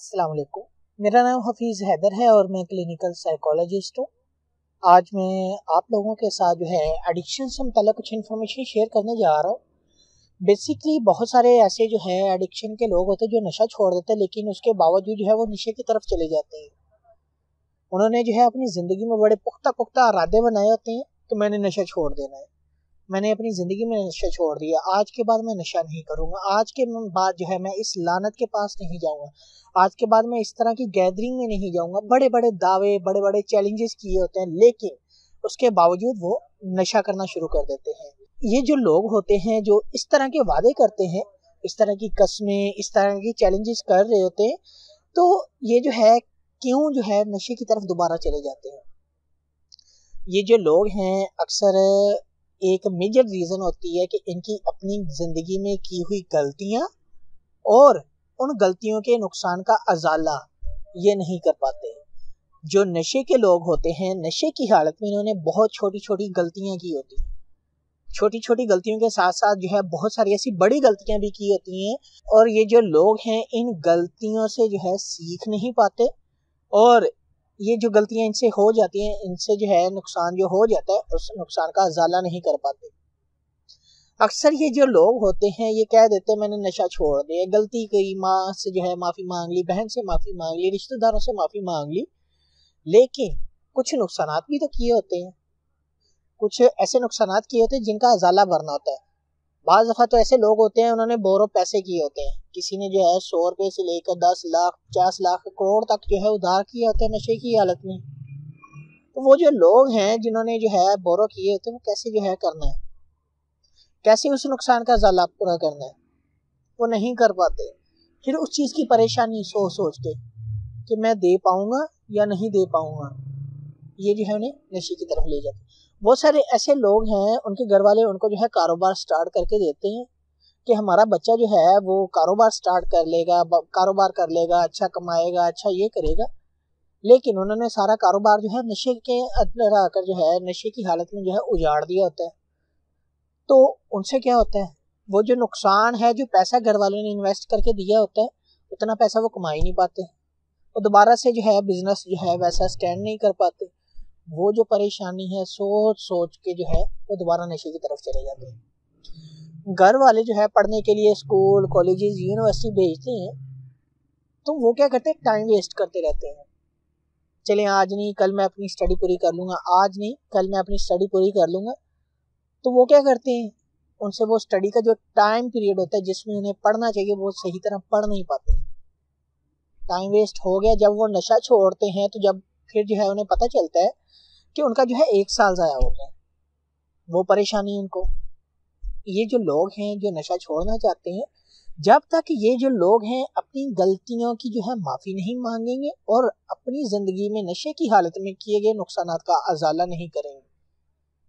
अस्सलाम वालेकुम। मेरा नाम हफीज़ हैदर है और मैं क्लिनिकल साइकोलॉजिस्ट हूँ। आज मैं आप लोगों के साथ जो है एडिक्शन से मुताल्लिक़ कुछ इन्फॉर्मेशन शेयर करने जा रहा हूँ। बेसिकली बहुत सारे ऐसे जो है एडिक्शन के लोग होते हैं जो नशा छोड़ देते हैं, लेकिन उसके बावजूद जो है वो नशे की तरफ चले जाते हैं। उन्होंने जो है अपनी ज़िंदगी में बड़े पुख्ता पुख्ता इरादे बनाए होते हैं कि मैंने नशा छोड़ देना है, मैंने अपनी ज़िंदगी में नशा छोड़ दिया, आज के बाद मैं नशा नहीं करूँगा, आज के बाद जो है मैं इस लानत के पास नहीं जाऊँगा, आज के बाद मैं इस तरह की गैदरिंग में नहीं जाऊँगा। बड़े बड़े दावे, बड़े बड़े चैलेंजेस किए होते हैं, लेकिन उसके बावजूद वो नशा करना शुरू कर देते हैं। ये जो लोग होते हैं जो इस तरह के वादे करते हैं, इस तरह की कस्में, इस तरह की चैलेंजेस कर रहे होते हैं, तो ये जो है क्यों जो है नशे की तरफ दोबारा चले जाते हैं। ये जो लोग हैं अक्सर एक मेजर रीज़न होती है कि इनकी अपनी ज़िंदगी में की हुई गलतियां और उन गलतियों के नुकसान का अजाला ये नहीं कर पाते। जो नशे के लोग होते हैं, नशे की हालत में इन्होंने बहुत छोटी छोटी गलतियां की होती हैं, छोटी छोटी गलतियों के साथ साथ जो है बहुत सारी ऐसी बड़ी गलतियां भी की होती हैं, और ये जो लोग हैं इन गलतियों से जो है सीख नहीं पाते, और ये जो गलतियां इनसे हो जाती हैं, इनसे जो है नुकसान जो हो जाता है उस नुकसान का अजाला नहीं कर पाते। अक्सर ये जो लोग होते हैं ये कह देते हैं मैंने नशा छोड़ दिया, गलती की, माँ से जो है माफ़ी मांग ली, बहन से माफ़ी मांग ली, रिश्तेदारों से माफ़ी मांग ली, लेकिन कुछ नुकसानात भी तो किए होते हैं, कुछ ऐसे नुकसानात किए होते हैं जिनका अजाला भरना होता है। बाज़ दफ़ा तो ऐसे लोग होते हैं उन्होंने बोरो पैसे किए होते हैं, किसी ने जो है 100 रुपये से लेकर 10 लाख 50 लाख करोड़ तक जो है उधार किए होते हैं नशे की हालत में। तो वो जो लोग हैं जिन्होंने जो है बोरो किए होते हैं वो कैसे जो है करना है, कैसे उस नुकसान का अजाला पूरा करना है, वो नहीं कर पाते। फिर उस चीज़ की परेशानी सोच सोच के कि मैं दे पाऊंगा या नहीं दे पाऊंगा, ये जो है उन्हें नशे की तरफ ले जाते। बहुत सारे ऐसे लोग हैं उनके घर वाले उनको जो है कारोबार स्टार्ट करके देते हैं कि हमारा बच्चा जो है वो कारोबार स्टार्ट कर लेगा, कारोबार कर लेगा, अच्छा कमाएगा, अच्छा ये करेगा, लेकिन उन्होंने सारा कारोबार जो है नशे के अंदर आकर जो है नशे की हालत में जो है उजाड़ दिया होता है। तो उनसे क्या होता है, वो जो नुकसान है, जो पैसा घर वालों ने इन्वेस्ट करके दिया होता है, उतना पैसा वो कमा ही नहीं पाते, वो दोबारा से जो है बिजनेस जो है वैसा स्टैंड नहीं कर पाते। वो जो परेशानी है सोच सोच के जो है वो दोबारा नशे की तरफ चले जाते हैं। घर वाले जो है पढ़ने के लिए स्कूल, कॉलेजेस, यूनिवर्सिटी भेजते हैं, तो वो क्या करते हैं, टाइम वेस्ट करते रहते हैं। चले आज नहीं कल मैं अपनी स्टडी पूरी कर लूँगा, आज नहीं कल मैं अपनी स्टडी पूरी कर लूँगा। तो वो क्या करते हैं, उनसे वो स्टडी का जो टाइम पीरियड होता है जिसमें उन्हें पढ़ना चाहिए वो सही तरह पढ़ नहीं पाते, टाइम वेस्ट हो गया। जब वो नशा छोड़ते हैं तो जब फिर जो है उन्हें पता चलता है कि उनका जो है 1 साल ज़ाया हो गया, वो परेशानी उनको। ये जो लोग हैं जो नशा छोड़ना चाहते हैं, जब तक ये जो लोग हैं अपनी गलतियों की जो है माफ़ी नहीं मांगेंगे और अपनी ज़िंदगी में नशे की हालत में किए गए नुकसानात का अजाला नहीं करेंगे,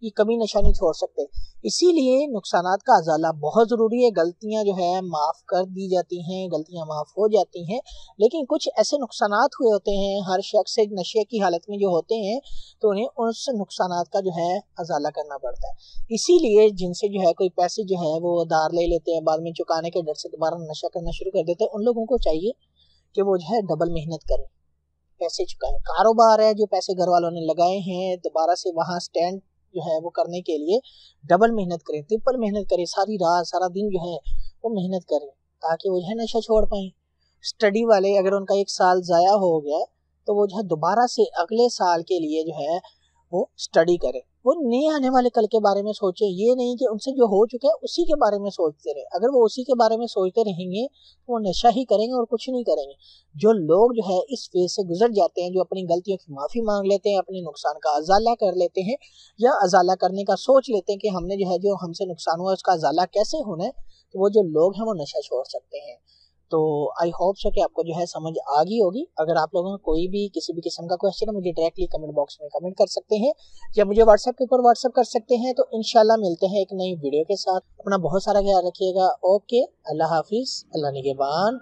ये कभी नशा नहीं छोड़ सकते। इसीलिए नुकसानात का अजाला बहुत ज़रूरी है। गलतियां जो है माफ़ कर दी जाती हैं, गलतियां माफ़ हो जाती हैं, लेकिन कुछ ऐसे नुकसानात हुए होते हैं हर शख्स से नशे की हालत में जो होते हैं, तो उन्हें उस नुकसानात का जो है अजाला करना पड़ता है। इसीलिए जिनसे जो है कोई पैसे जो है वो उधार ले लेते हैं, बाद में चुकाने के डर से दोबारा नशा करना शुरू कर देते हैं, उन लोगों को चाहिए कि वो जो है डबल मेहनत करें, पैसे चुकाएं। कारोबार है जो पैसे घर वालों ने लगाए हैं, दोबारा से वहाँ स्टैंड जो है वो करने के लिए डबल मेहनत करें, ट्रिपल मेहनत करें, सारी रात सारा दिन जो है वो मेहनत करें ताकि वो जो है नशा छोड़ पाएं। स्टडी वाले अगर उनका 1 साल ज़ाया हो गया तो वो जो है दोबारा से अगले साल के लिए जो है वो स्टडी करें, वो नए आने वाले कल के बारे में सोचे, ये नहीं कि उनसे जो हो चुका है उसी के बारे में सोचते रहे। अगर वो उसी के बारे में सोचते रहेंगे तो वो नशा ही करेंगे और कुछ नहीं करेंगे। जो लोग जो है इस फेज से गुजर जाते हैं, जो अपनी गलतियों की माफ़ी मांग लेते हैं, अपने नुकसान का अजाला कर लेते हैं या अजाला करने का सोच लेते हैं कि हमने जो है जो हमसे नुकसान हुआ उसका अजाला कैसे होना है, तो वो जो लोग हैं वो नशा छोड़ सकते हैं। तो आई होप सो कि आपको जो है समझ आ गई होगी। अगर आप लोगों को कोई भी किसी भी किस्म का क्वेश्चन है मुझे डायरेक्टली कमेंट बॉक्स में कमेंट कर सकते हैं या मुझे व्हाट्सएप के ऊपर व्हाट्सएप कर सकते हैं। तो इंशाल्लाह मिलते हैं एक नई वीडियो के साथ। अपना बहुत सारा ख्याल रखिएगा। ओके, अल्लाह हाफिज़, अल्लाह निगहबान।